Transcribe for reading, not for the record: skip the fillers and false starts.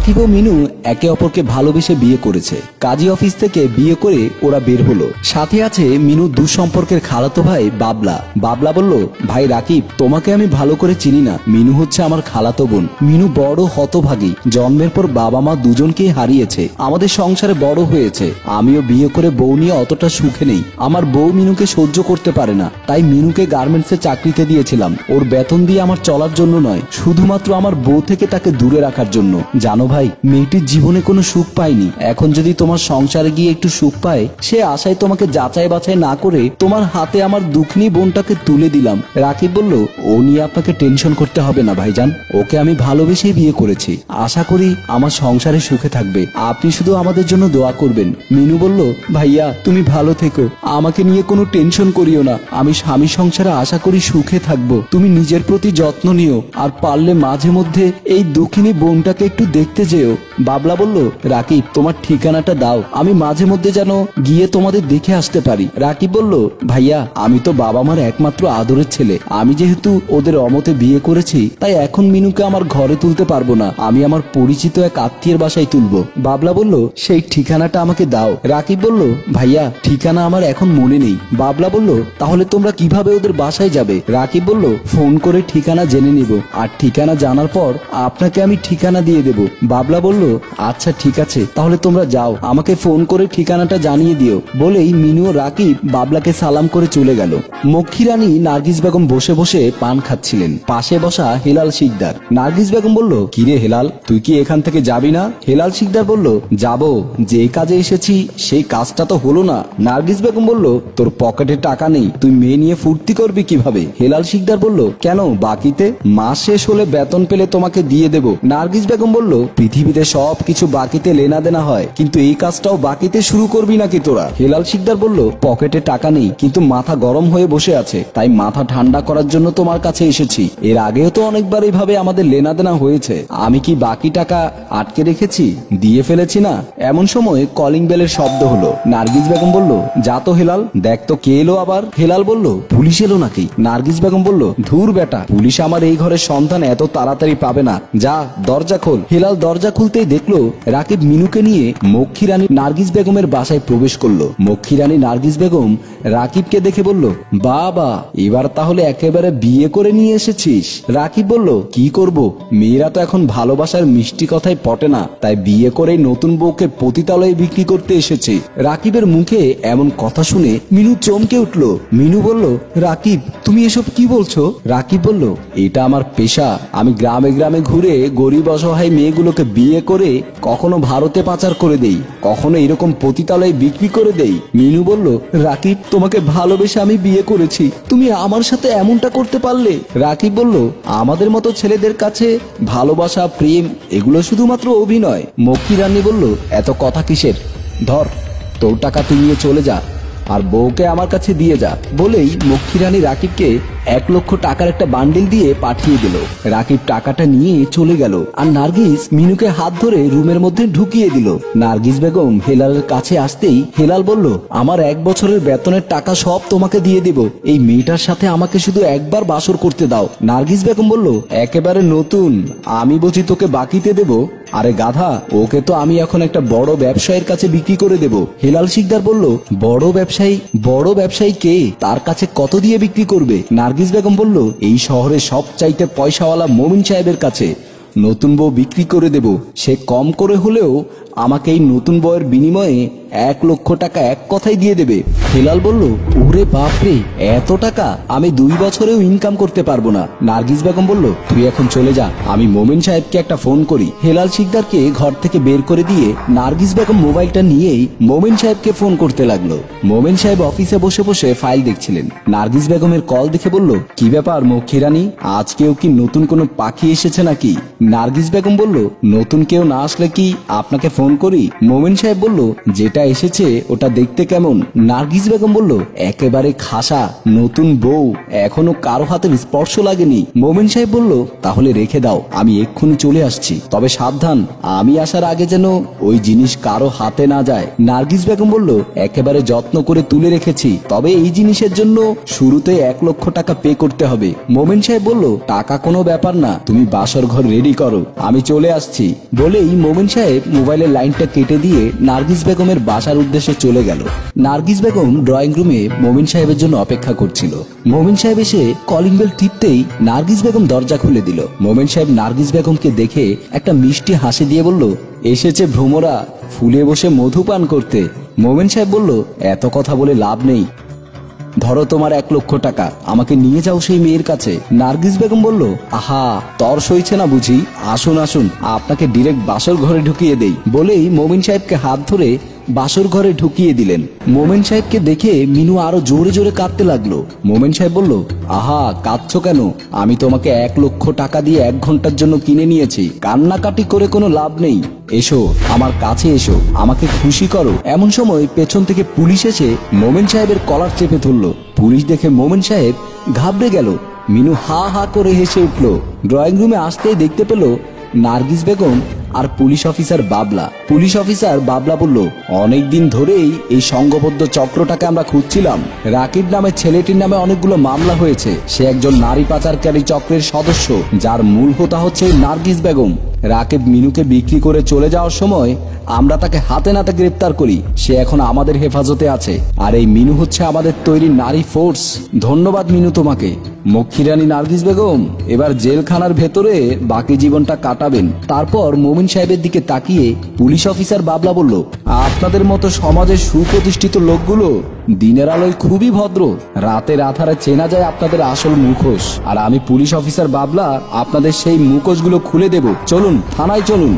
রাকিব ও মিনু একে অপরকে ভালোবেসে বিয়ে করেছে। কাজী অফিস থেকে বিয়ে করে ওরা বের হলো। সাথে আছে মিনু দুঃসম্পর্কের খালাতো ভাই বাবলা। বাবলা বলল, ভাই রাকিব, তোমাকে আমি ভালো করে চিনি না, মিনু হচ্ছে আমার খালাতো বোন। মিনু বড় হতভাগী, জন্মের পর বাবা মা দুজনকেই হারিয়েছে, আমাদের সংসারে বড় হয়েছে। আমিও বিয়ে করে বউ নিয়ে অতটা সুখে নেই। আমার বউ মিনুকে সহ্য করতে পারে না, তাই মিনুকে গার্মেন্টসে চাকরিতে দিয়েছিলাম। ওর বেতন দিয়ে আমার চলার জন্য নয়, শুধুমাত্র আমার বউ থেকে তাকে দূরে রাখার জন্য। জানো ভাই, মেয়েটির জীবনে কোনো সুখ পায়নি। এখন যদি তোমার সংসারে গিয়ে একটু সুখ পায়, সে আশায় তোমাকে যাচাই বাছাই না করে তোমার হাতে আমার দুঃখিনী বোনটাকে তুলে দিলাম। রাকিব বলল, ও নিয়ে আপনাকে টেনশন করতে হবে না ভাইজান, ওকে আমি ভালোবেসেই বিয়ে করেছি। আশা করি আমার সংসারে সুখে থাকবে, আপনি শুধু আমাদের জন্য দোয়া করবেন। মিনু বলল, ভাইয়া তুমি ভালো থেকো, আমাকে নিয়ে কোনো টেনশন করিও না, আমি স্বামী সংসারে আশা করি সুখে থাকবো। তুমি নিজের প্রতি যত্ন নিও, আর পারলে মাঝে মধ্যে এই দুঃখিনী বোনটাকে একটু দেখতে যেও। বাবলা বলল, রাকিব তোমার ঠিকানাটা দাও, আমি মাঝে মধ্যে যেন গিয়ে তোমাদের দেখে আসতে পারি। রাকিব বলল, ভাইয়া আমি তো বাবা মার একমাত্র আদরের ছেলে, আমি যেহেতু ওদের অমতে বিয়ে করেছি, তাই এখন মিনুকে আমার ঘরে তুলতে পারবো না, আমি আমার পরিচিত এক আত্মীয়ের বাসায় তুলবো। বাবলা বলল, সেই ঠিকানাটা আমাকে দাও। রাকিব বলল, ভাইয়া ঠিকানা আমার এখন মনে নেই। বাবলা বলল, তাহলে তোমরা কিভাবে ওদের বাসায় যাবে? রাকিব বলল, ফোন করে ঠিকানা জেনে নিব, আর ঠিকানা জানার পর আপনাকে আমি ঠিকানা দিয়ে দেব। বাবলা বলল, আচ্ছা ঠিক আছে, তাহলে তোমরা যাও, আমাকে ফোন করে ঠিকানাটা জানিয়ে দিও। বলেই মিনু ও রাকিব বাবলাকে সালাম করে চলে গেল। মক্ষী রানী নার্গিস বেগম বসে বসে পান খাচ্ছিলেন, পাশে বসা হেলাল শিকদার। নার্গিস বেগম বলল, কিরে হেলাল, তুই কি এখান থেকে যাবি না? হেলাল শিকদার বলল, যাবো, যে কাজে এসেছি সেই কাজটা তো হলো না। নার্গিস বেগম বলল, তোর পকেটে টাকা নেই, তুই মেয়ে নিয়ে ফুর্তি করবি কিভাবে? হেলাল শিকদার বলল, কেন, বাকিতে? মাস শেষ হলে বেতন পেলে তোমাকে দিয়ে দেব। নার্গিস বেগম বলল, পৃথিবীতে সবকিছু বাকিতে লেনা দেনা হয়, কিন্তু এই কাজটাও বাকিতে শুরু করবি নাকি তোরা? হেলাল শিকদার বলল, পকেটে টাকা নেই, কিন্তু মাথা গরম হয়ে বসে আছে, তাই মাথা ঠান্ডা করার জন্য তোমার কাছে এসেছি। এর আগেও তো অনেকবার এইভাবে আমাদের লেনা দেনা হয়েছে, আমি কি বাকি টাকা আটকে রেখেছি? দিয়ে ফেলেছি না? এমন সময় কলিং বেলের শব্দ হলো। নার্গিস বেগম বলল, যা তো হেলাল, দেখ তো কে এলো আবার। হেলাল বলল, পুলিশ এলো নাকি? নার্গিস বেগম বলল, ধুর বেটা, পুলিশ আমার এই ঘরের সন্ধান এত তাড়াতাড়ি পাবে না, যা দরজা খোল। হেলাল দরজা খুলতেই দেখলো রাকিব মিনুকে নিয়ে মক্ষী রানী নার্গিস বেগমের বাসায় প্রবেশ করলো। মক্ষী রানী নার্গিস বেগম রাকিবকে দেখে বলল, বাবা, এবার তাহলে একেবারে বিয়ে করে নিয়ে এসেছিস? রাকিব বলল, কি করব, মেয়েরা তো এখন ভালোবাসার মিষ্টি কথায় পটে না, তাই বিয়ে করে নতুন বউকে পতিতালয়ে বিক্রি করতে এসেছে। রাকিবের মুখে এমন কথা শুনে মিনু চমকে উঠল। মিনু বলল, রাকিব তুমি এসব কি বলছো? রাকিব বলল, এটা আমার পেশা, আমি গ্রামে গ্রামে ঘুরে গরিব অসহায় মেয়েগুলোকে বিয়ে করে কখনো ভারতে পাচার করে দেই, কখনো এরকম পতিতালয়ে বিক্রি করে দেই। মিনু বলল, রাকিব তোমাকে ভালোবেসে আমি বিয়ে করেছি, তুমি আমার সাথে এমনটা করতে পারলে? রাকিব বলল, আমাদের মতো ছেলেদের কাছে ভালোবাসা প্রেম এগুলো শুধুমাত্র অভিনয়। মক্ষী রানী বলল, এত কথা কিসের, ধর তোর টাকা তুই নিয়ে চলে যা, আর বউকে আমার কাছে দিয়ে যা। বলেই মক্ষী রানী রাকিবকে 1 লক্ষ টাকার একটা বান্ডিল দিয়ে পাঠিয়ে দিল। রাকিব টাকাটা নিয়ে চলে গেল, আর নার্গিস মিনুকে হাত ধরে রুমের মধ্যে ঢুকিয়ে দিল। নার্গিস বেগম হেলালের কাছে আসতেই হেলাল বলল, আমার 1 বছরের বেতনের টাকা সব তোমাকে দিয়ে দেব, এই মেয়েটার সাথে আমাকে শুধু একবার বাসর করতে দাও। নার্গিস বেগম বলল, একেবারে নতুন, আমি বুঝি তোকে বাকিতে দেব? আরে গাধা, ওকে তো আমি এখন একটা বড় ব্যবসায়ীর কাছে বিক্রি করে দেব। হেলাল শিকদার বলল, বড় ব্যবসায়ী কে? তার কাছে কত দিয়ে বিক্রি করবে? নার্গিস বেগম বলল, এই শহরের সবচাইতে পয়সাওয়ালা মমিন সাহেবের কাছে নতুন বউ বিক্রি করে দেব, সে কম করে হলেও আমাকে এই নতুন বউয়ের বিনিময়ে 1 লক্ষ টাকা এক কথাই দিয়ে দেবে। হেলাল বলল, ওরে বাপরে, এত টাকা আমি 2 বছরেও ইনকাম করতে পারবো না। নার্গিস বেগম বলল, তুই এখন চলে যা, আমি মোমেন সাহেবকে একটা ফোন করি। হেলাল শিকদারকে ঘর থেকে বের করে দিয়ে নার্গিস বেগম মোবাইলটা নিয়েই মোমেন সাহেবকে ফোন করতে লাগলো। মোমেন সাহেব অফিসে বসে বসে ফাইল দেখছিলেন। নার্গিস বেগমের কল দেখে বলল, কি ব্যাপার মক্ষী রানী, আজকেও কি নতুন কোনো পাখি এসেছে নাকি? নার্গিস বেগম বলল, নতুন কেউ না আসলে কি আপনাকে ফোন করি? মোমেন সাহেব বলল, যেটা এসেছে ওটা দেখতে কেমন? নার্গিস বেগম বলল, একেবারে খাসা, নতুন বউ, এখনো কারো হাতের স্পর্শ লাগেনি। মোমেন সাহেব বলল, তাহলে রেখে দাও, আমি এক্ষুনি চলে আসছি, তবে সাবধান, আমি আসার আগে যেন ওই জিনিস কারো হাতে না যায়। নার্গিস বেগম বলল, একেবারে যত্ন করে তুলে রেখেছি, তবে এই জিনিসের জন্য শুরুতে 1 লক্ষ টাকা পে করতে হবে। মোমেন সাহেব বলল, টাকা কোনো ব্যাপার না, তুমি বাসর ঘর রেডি রেডি করো, আমি চলে আসছি। বলেই মোমেন সাহেব মোবাইলের লাইনটা কেটে দিয়ে নার্গিস বেগমের বাসার উদ্দেশ্যে চলে গেল। নার্গিস বেগম ড্রয়িং রুমে মোমেন সাহেবের জন্য অপেক্ষা করছিল। মোমেন সাহেব এসে কলিং বেল টিপতেই নার্গিস বেগম দরজা খুলে দিল। মোমেন সাহেব নার্গিস বেগমকে দেখে একটা মিষ্টি হাসি দিয়ে বলল, এসেছে ভ্রমরা ফুলে বসে মধু পান করতে। মোমেন সাহেব বলল, এত কথা বলে লাভ নেই, ধরো তোমার 1 লক্ষ টাকা, আমাকে নিয়ে যাও সেই মেয়ের কাছে। নার্গিস বেগম বলল, আহা তর সইছে না বুঝি, আসুন আসুন, আপনাকে ডিরেক্ট বাসর ঘরে ঢুকিয়ে দেই। বলেই মোমিন সাহেবকে হাত ধরে বাসর ঘরে ঢুকিয়ে দিলেন। মোমেন সাহেবকে দেখে মিনু আরো জোরে জোরে কাঁদতে লাগলো। মোমেন সাহেব বলল, আহা কাঁদছো কেন? আমি তোমাকে 1 লক্ষ টাকা দিয়ে 1 ঘন্টার জন্য কিনে নিয়েছি, কান্নাকাটি করে কোনো লাভ নেই। এসো আমার কাছে এসো, আমাকে খুশি করো। এমন সময় পেছন থেকে পুলিশ এসে মোমেন সাহেবের কলার চেপে ধরলো। পুলিশ দেখে মোমেন সাহেব ঘাবড়ে গেল। মিনু হা হা করে হেসে উঠল। ড্রয়িং রুমে আসতেই দেখতে পেল নার্গিস বেগম আর পুলিশ অফিসার বাবলা। পুলিশ অফিসার বাবলা বলল, অনেকদিন ধরেই এই সংঘবদ্ধ চক্রটাকে আমরা খুঁজছিলাম। রাকিব নামে ছেলেটির নামে অনেকগুলো মামলা হয়েছে। সে একজন নারী পাচারকারী চক্রের সদস্য, যার মূল হোতা হচ্ছে নার্গিস বেগম। রাকিব মিনুকে বিক্রি করে চলে যাওয়ার সময় আমরা তাকে হাতে নাতে গ্রেপ্তার করি। সে এখন আমাদের হেফাজতে আছে। আর এই মিনু হচ্ছে আমাদের তৈরি নারী ফোর্স। ধন্যবাদ মিনু তোমাকে। মক্ষীরানী নার্গিস বেগম এবার জেলখানার ভেতরে বাকি জীবনটা কাটাবেন। তারপর মোমিন সাহেবের দিকে তাকিয়ে পুলিশ অফিসার বাবলা বলল, আপনাদের মতো সমাজের সুপ্রতিষ্ঠিত লোকগুলো দিনের আলোয় খুবই ভদ্র, রাতের আধারে চেনা যায় আপনাদের আসল মুখোশ। আর আমি পুলিশ অফিসার বাবলা আপনাদের সেই মুখোশগুলো খুলে দেব। চলুন থানায় চলুন।